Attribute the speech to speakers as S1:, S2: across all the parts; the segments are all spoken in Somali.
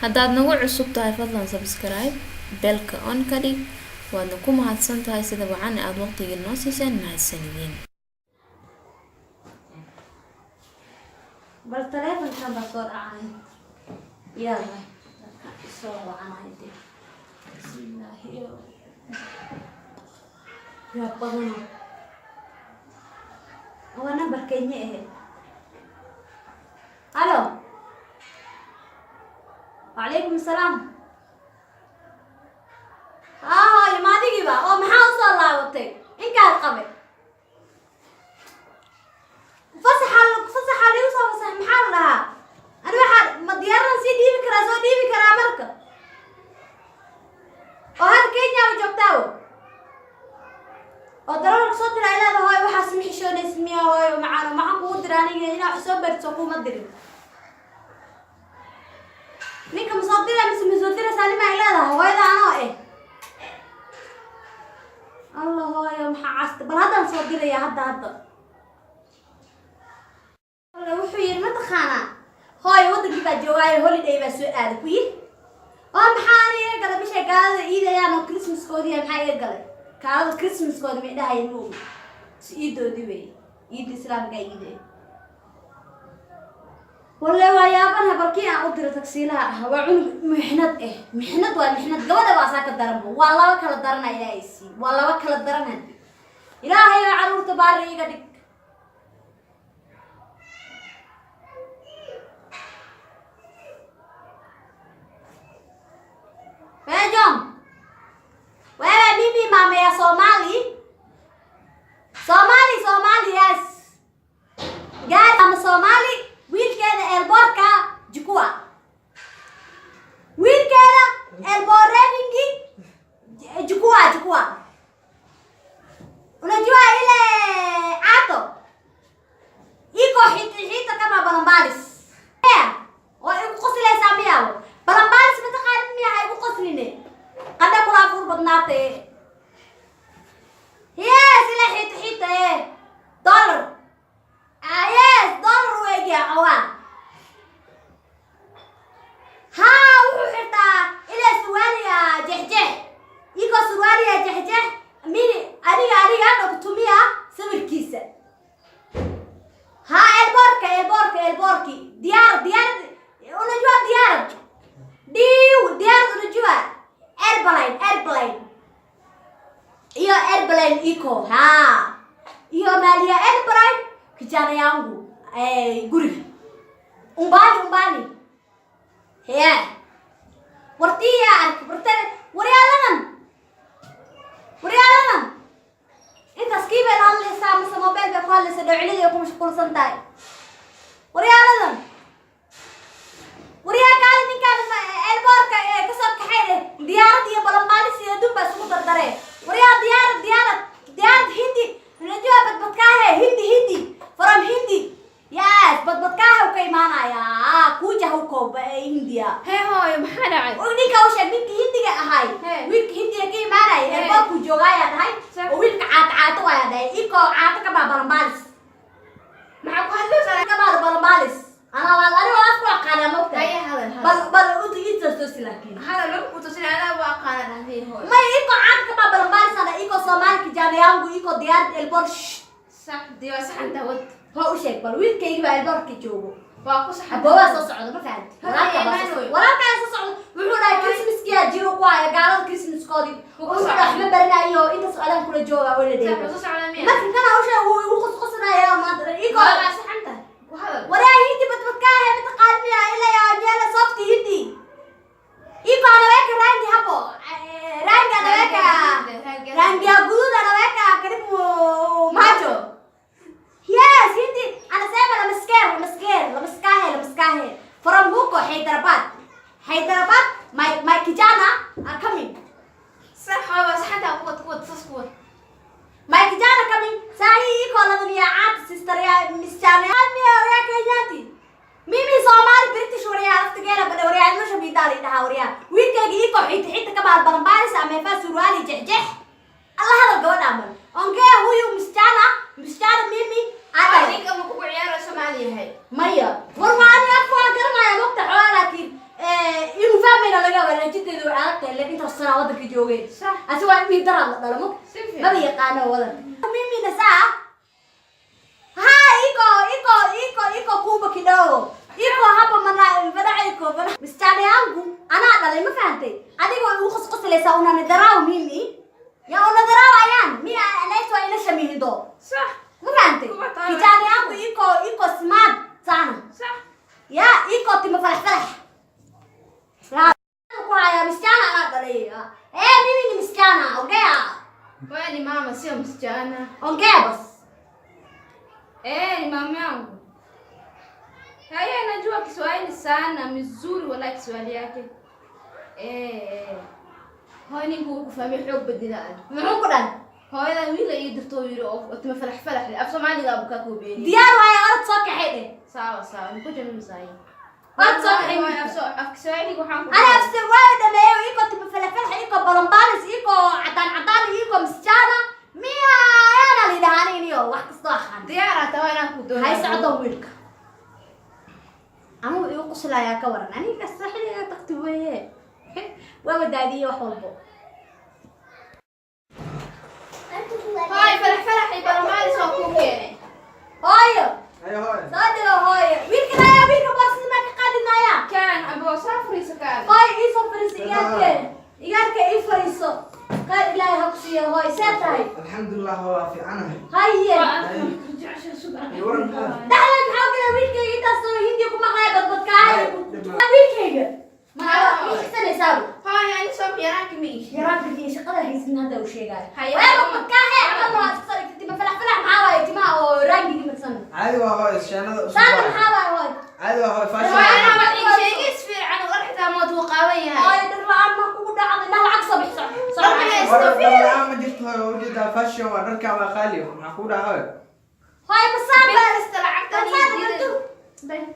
S1: haddaad nagu cusub tahay fadlan subscribe belka on ka dhig waadna ku mahadsan tahay sida wacan aad waqtiga noo siiseen mahadsanidin
S2: bal telefonkan baa soo dhacay yalla soo wacanay bismillaahi ya badan waa number Kenya halo وعليكم السلام ما دقي بقى او محاو صلى الله وطي ان كان قبل فصح لي وصل فصح محاو لها انا واحد ما ديارنا نسي ديبي كرا سو ديبي كرا مركة وهاد كينيا وجبتاو ودرون صوت العلاج هاي واحد سمحي شلون اسميها هاي ومعانا معاكم ودراني هنا حساب برتسوكو ما ادري ninka musaadira misudira salima ilaa hooyada anoo Allah hooyo maxaa cast bal hadan soo diraya hadda wala wuxuu yiri ma taqaana hooyo waddanka baa joogay holiday baa soo aaday ku yiri oo maxaa aniga gala bisha gaalada iidayaan oo Christmas koodi maxaa iga galay kaalada Christmas koodi ma dhahay inuu iidoodi way iid islaamka iiday والله ويابنا بركي أنا أقدر تكسيلها هو محنت محنت والمحنت جودة واساك الدرم والله وكل الدرنا إلى إسي والله وكل الدرنا إلهي عرور تباري قدك بيجون وين ميمي ماما يا صومالي يس قال أنا صومالي ويل كذا البوركا جكوا ويل كذا البورينجي جكوا unajua ile ato iko hita kama balambalis wa iqosile samiyawo balambalis mataqaan miya ay iqosline qada kula fur badnaate yes ile hita dollar yes dollar weegi awaan ha wuxuu xirtaa ila suwaaliya jexjex iko suwaaliya jexjex mini ariga kutumiya sawirkiisa ha elborki diyaar unajua diyaar unajua airplane iyo airplane iko ha iyo malia airplane kijana yangu guriga umbani wartiya waryaalanan inta skiiba la hadlaysaa mise mobile bay ku hadlaysaa dhowcilada ku mashquulsan tahay waryaaladan waryaakaali ninkaan elboorka ka soo kaxayne diyaarad iyo balanbaalis iyo adduun baa isugu dardaree waryaa diyaarad hindi najua badbadkaahe hindi from hindi yes badbadkaahe u ka imaanaya kuuja hawkooba hindiya
S1: hee hooyo maxaa dhacay
S2: ninka u sheeg ninka hindiga ahay wiilka hindiga ka imaanaya elboorku joogaayaa dhahay oo wiilka caato waayaa dhahay iko caato ka baa balanbaalis maxaa ku hadlaysaa ka baa balanbaalis ana afku aqaana mogta bal utu iitosi laakiin
S1: hadal utosin ana waa aqaana hadii hooyo
S2: may iko caato ka baa balanbaalis ana iko Soomaali kijana yangu iko diyaarad elboor
S1: sax diwa saxanta wad
S2: ha u sheeg bal wiilkayga baa elboorka joogo
S1: waa ku sax
S2: aboowa soo socdo ma fahanti walaalkaa soo socdo wuxuu dhahay Christmas-kiya jiro ku haya gaalada Christmas-koodii wuxuu dhahay ma baranayo inta socdaan kula jooga wala dheer markan kana u sheeg wuu qosqosanayaa maanta iko
S1: saxanta
S2: waraa hindi badbadkaahe mataqaaniya ilaa yaa jeela softi hindi iko anaweka rangi hapo rangi anaweka rangi ya guduud anaweka karibu macho yes hindi anasema la maskahe from huko Hyderabad my kijana are coming
S1: sax waa saxanta quwad fasquwad
S2: my kijana coming sahi iko la dunia aad sister ya mischana ya kenyati mimi Somali British wariya aftigeena bada wariya ma shabidali dhaha wariya wiilkayga iko xita ka baal balanbaalis ama fa surwaali jexjex Allah hada gabadha amal onke huyu mischana mimi ada
S1: ninka ma ku ciyaaro Soomaaliya hay
S2: maya war waani afwa garanaya waqti xoolo laakiin inuu Shami dara la dalo mo. Ma yaqaano wada. Mimi na saa. Ha iko kuba kidogo. Iko hapa mana badaiko bada. Msichana yangu ana dhalay ma fahantay. Adigoo ugu qosqoslaysa una nidaraaw mimi. Ya una daraaw ayaan. Mi anaitwa ina Shami hido.
S3: صح
S2: Ma fahantay. Msichana yangu iko smart sana.
S3: صح
S2: Ya iko tima falax. Kwa msichana ana dhalay. Mimi ni msichana, ongea.
S3: wewe ni mama sio msichana.
S2: Ongea basi.
S3: Ni mama yangu. Haya anajua Kiswahili sana mzuri wala Kiswahili yake. Honi ku fahmi xoog badilaa.
S2: Muxuu ku dhan?
S3: Hooyada wiil ay dirto yiro oo tima falax af Soomaaliga abu ka koobeeyay.
S2: Diyaar waayo orod soo kaxay.
S3: Sawa ku jiro misaay.
S2: Orod soo kaxay.
S3: af Kiswahili waxaan ku
S2: Ana afsir waayo dhameeyo iko tima falax iko balambaalis iko cadaan iko msichana. Miya ayana lidahaniyo wax kasta waxaan.
S3: diyaar ah tawana ku doonay.
S2: Hay socdo wiilka. Anu igu qoslaya ka waran. Aniga saxiiga taqtibaye. Waa wadaadiyo wax walbo.
S3: هاي فلح يبرمالي سو كو كيني
S2: Hooyo.
S4: Ayo hooyo.
S2: Soo dhigo hooyo. Wiilka boorsadii ma ka qaadinaya?
S3: كان ابو سافري سكان
S2: Hooyo ii soo fariiso iyaarka ii fariiso. Qaar Ilaahay ha ku siiyo hooyo. See tahay?
S4: Alxamdulillah waa fiicanahay.
S2: Haye.
S3: رجع شو سبحان
S2: Dhaxlan maxaa kale wiilkayga intaas oo hindi ku maqlay badbadkaahay. Wiilkayga. Ma ixsanaysaa?
S3: هاي يعني سو يراك ميش
S2: Yaraanka iyo shaqada haysan hadda uu sheegay.
S3: Haye.
S2: Waa badbadkaahay ama waa iska sarifti ma falax maxaa waaye timaha oo rangiga marsan.
S4: Caadi waa hooyo shaanada usoo
S2: Saad
S4: baahay.
S2: maxaa waaye hooyo?
S4: Caadi waa hooyo fashion.
S3: وانا ما شيء يسفر عن ورحتها موت وقاويه
S2: Hooyo dhirlaan ma kugu dhacday nah lacag soo bixso.
S4: Wala ma jirto hooyo wajida fashion waa dharka waa qaali maxaa ku dhahay.
S2: Hooyo masaaba.
S3: استلعبت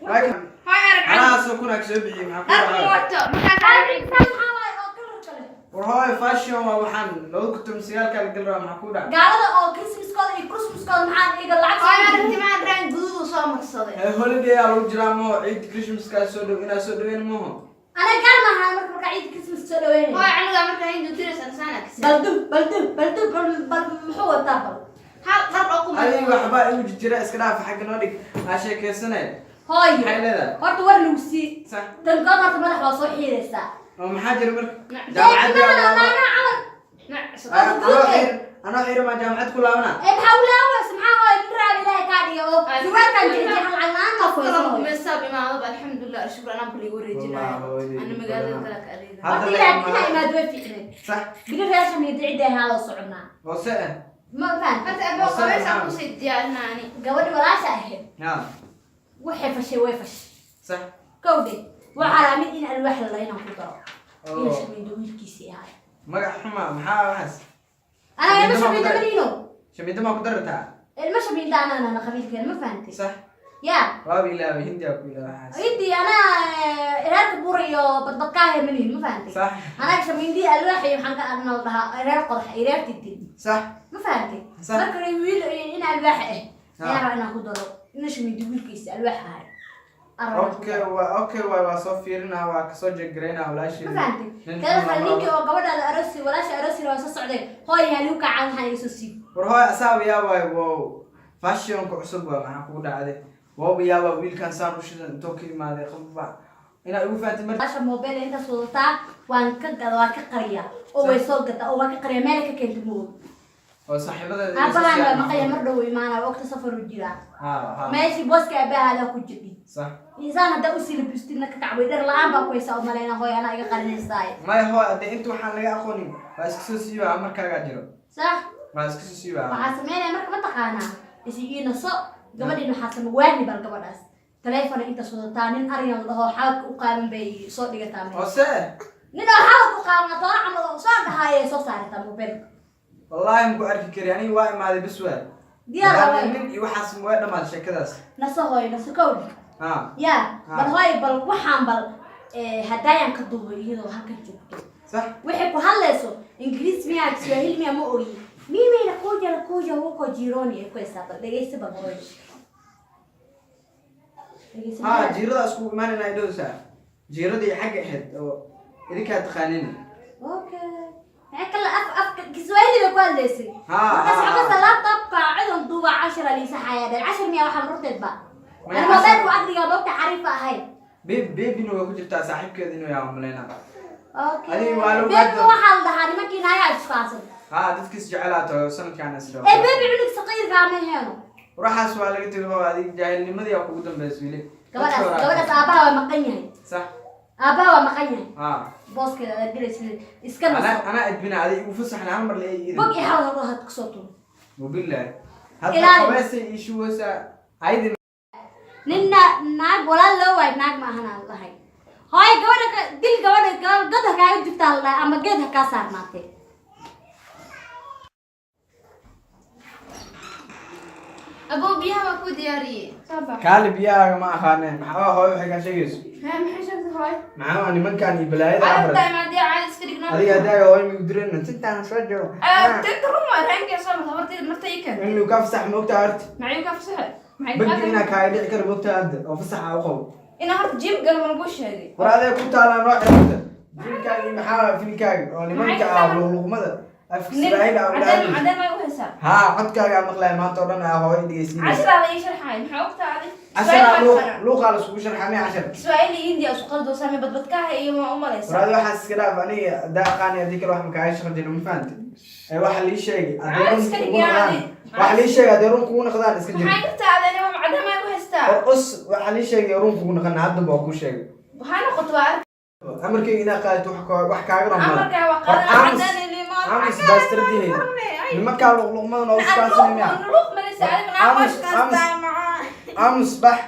S4: Laakiin
S3: هاي ارجع
S4: ana soo kuna soo bixi maxaa ku dhahay.
S3: موت ما كان
S2: Maxaa waaye oo kalar kale.
S4: War hooyo fashion waa waxaan loo kutum sigaalka la galraa maxaa ku dhahay.
S2: Gaalada oo Christmaskooda iyo Christmaskooda maxaa iga lacag
S3: هاي
S2: soo
S3: ارنتي ما ران غدو سو مرسده
S4: Holiday aa lagu jiraa mo ciid Christmas ka soo dhow inaa soo dhaweyn mo.
S2: Ana garnaha marka ciid Christmas soo dhaweynay.
S3: هاي عنده marka hindu tiris sana kasi
S2: bal muxuu wataa bal.
S3: hal qar oo ku
S4: Adiga waxba igu jira iska dhaaf xagga noo dhig. Ha sheekaysanay.
S2: Hooyo.
S4: Maxay leedahay?
S2: Horta war lagu sii.
S4: Sax.
S2: Tan goobta madax waa soo xiiraysaa.
S4: oo maxaa jira marka.
S2: Jaamacadda.
S4: Ana xiro ma jaamacad ku laabana.
S2: Maxaa u leeyahay maxaa hooyo raab Ilaahay ka dhigo oo duwarkan jeexan lagaan ma
S3: طلب
S2: fooyso.
S3: من سابي ما هذا الحمد لله شكرا انا بلي وريجنا انا مقالة لك اريد
S4: هذا
S2: Horta ina imaad way fiicnay.
S4: صح.
S2: Biga reeshan iyo ciiday hala socnaa.
S4: hoose.
S2: Ma faan.
S3: انت ابو قبيس ابو سيد ديالنا اني
S2: Gabadhi walaasha ahayd.
S4: ها
S2: Waxay fashay way fashay.
S4: صح.
S2: Kowde. Waxa mid in alwaax la leeyna ku daro.
S4: Oo.
S2: Ina shamiindo wiilkiisii ahay.
S4: magac xuma maxaa waxaas.
S2: Ana ma shamiindo marino.
S4: shamiinta ma ku dartaa.
S2: Ma shamiindo ana qabiilkeen ma fahanti.
S4: صح.
S2: Ya.
S4: waa bilaabay hindi ku ilaa waxaas.
S2: Inti ana reerka buriyo badbadkaahe malin ma fahanti.
S4: صح.
S2: Ana shamiindi alwaax iyo waxaan ka arnaa dhaha reer qorax reer tidin.
S4: صح.
S2: Ma fahanti.
S4: Sax.
S2: Marka wiil in alwaax ah.
S4: Ha.
S2: Ayaa ina ku daro. Ina shamiindo wiilkiisii alwaax ahay.
S4: okay waa soo fiirinaa waa ka soo jeegareynaa walaashii.
S2: Ma fahanti. Kala xalinki oo gabadha arasi walaasha arasi waa soo socday. Hooyo hali ka caan hay soo sii.
S4: war hooyo asaab yaa waay wow fashion ku cusub waa maxaa kugu dhacday. wow yaa waa wiilkan saan u shidan intoo ka imaaday qabba. Ina ugu fahanti mar.
S2: Asha mobile inta soo taa waan ka qariya oo way soo gata oo waan ka qariya meel ka keento mo.
S4: oo saaxiibada.
S2: Abaan ma qaya mar dhow imaana waqti safar u jira.
S4: ha.
S2: Meeshii booska abaha ku jidhi.
S4: صح.
S2: Insaan hada u silibistina ka kacbay dhar la'aan baa ku haysaa umaleena hooyo ana iga qarinaysaa.
S4: may hooyo hadda inta waxaan laga aqoonin waa iska soo siiba markaaga jiro.
S2: Sax.
S4: waa iska soo siiba.
S2: Waxa sameeyay marka ma taqaana isigiina soo gabadhiina waxa sameeyay waani bal gabadhaas. Telefoon inta soo taanin ariyan dhaho xaalka u qaadan bay soo dhigataa meel.
S4: hoose.
S2: Nin xaalka u qaadan toona camal soo dhahaayay soo saartaa mobile.
S4: wallahi ma ku arki kari aniga waa imaaday bis waa.
S2: Diyaar ah.
S4: nin iyo waxaas ma dhamaad sheekadaas.
S2: Naso hooyo naso kowdi.
S4: ha.
S2: Ya,
S4: Ha.
S2: bal hooyo bal waxaan bal hadaayan ka duubay iyadoo halka joogto.
S4: صح.
S2: Waxay ku hadlayso Ingiriis miyaa Swahili miyaa ma ogi. Mimi na kuja huko jironi kwa sababu dhageysta bal hooyo. Dhageysta.
S4: ha jiirada isku imaanayna ay dhowsaa. jiiradii xagga ahayd oo idinka taqaanin.
S2: Okay. Akala afka كسويلي بكل ديسي
S4: ها
S2: بس عقص اللابتوب قاعدهم دوبا 10 اللي صحايا 10 100 waxaan rurteed ba أنا ما بين وعدي قبضت حريفة هاي
S4: بيبي إنه كنت بتاع صاحب كذا إنه يا ملينا
S2: أوكي
S4: أدي والو
S2: بيبي وحال ده هذه ما كنا هاي أشخاص
S4: ها تتكس جعلاته سنة كان أسرع
S2: إيه بيبي عندك صغير كامل هنا
S4: وراح أسمع لقيت هو هذه جاهل لي ماذا يقول قدام بسويلي
S2: قبل أباها ومقنيه
S4: صح
S2: أباها ومقنيه
S4: ها
S2: بوس كده جلس إسكان
S4: أنا أدمنا هذه وفصح العمر اللي
S2: بقى يحاول الله تقصته
S4: وبالله
S2: إلهي.
S4: هذا قباس يشوف هسه عيد
S2: ننا ناق ولا لو وايد ناق ما هنا الله هاي قبل دل قبل قدها كايد جبت الله أما قدها كسر ناتي
S3: أبو بيها ما كود ياري صباح
S4: كالب يا ما خانه محوا هاي وحكي شيء
S3: ها محي شفت هاي
S4: معاه أنا من كان يبلاي
S3: أنا
S4: عبر
S3: دايما عندي عايز كريك
S4: هذه هدايا هاي مقدرين أنت أنا شو جو
S3: تقدروا ما رانك يا صاحبي خبرتي مرتيكا
S4: إنه كافسح موقتها
S3: معي كيف سهل معي
S4: بقينا كايد يذكر موقتها أو فسح أو خو
S3: أنا هرت جيم قال ما نقولش هذه
S4: وهذا كنت أنا راح أبدا كان محاول في الكاي أو من كان أو ماذا أفكس بعيد أو
S3: عدل ما يقول حساب
S4: ها عد كاي مقلع ما تورنا هاي دقيسين
S3: 10 هذا يشرح هاي محوقتها هذه
S4: 10 لو قال سوق شرح 10
S3: سؤالي هندي أو سقط دوسامي بدبتكها هي ما أم ليس
S4: وهذا حس كده فاني دا قاني هذيك الواحد مكايش خدي له فهمت اي واحد لي شيء واحد لي شيء اديرون كون خدان اسك جير
S3: maxay jirtaa adana ma cadama ay u haystaa
S4: اس واحد لي شيء يرون كون خدان هذا بو كو شيء
S3: waxaan qodwa
S4: امركي اذا قالت wax kaaga ramaa
S3: amarka waa qadan cadana liman
S4: amis bastardii lima ka luqluqmadan oo isbaansanaya
S3: luq ma lisaarin
S4: amis bax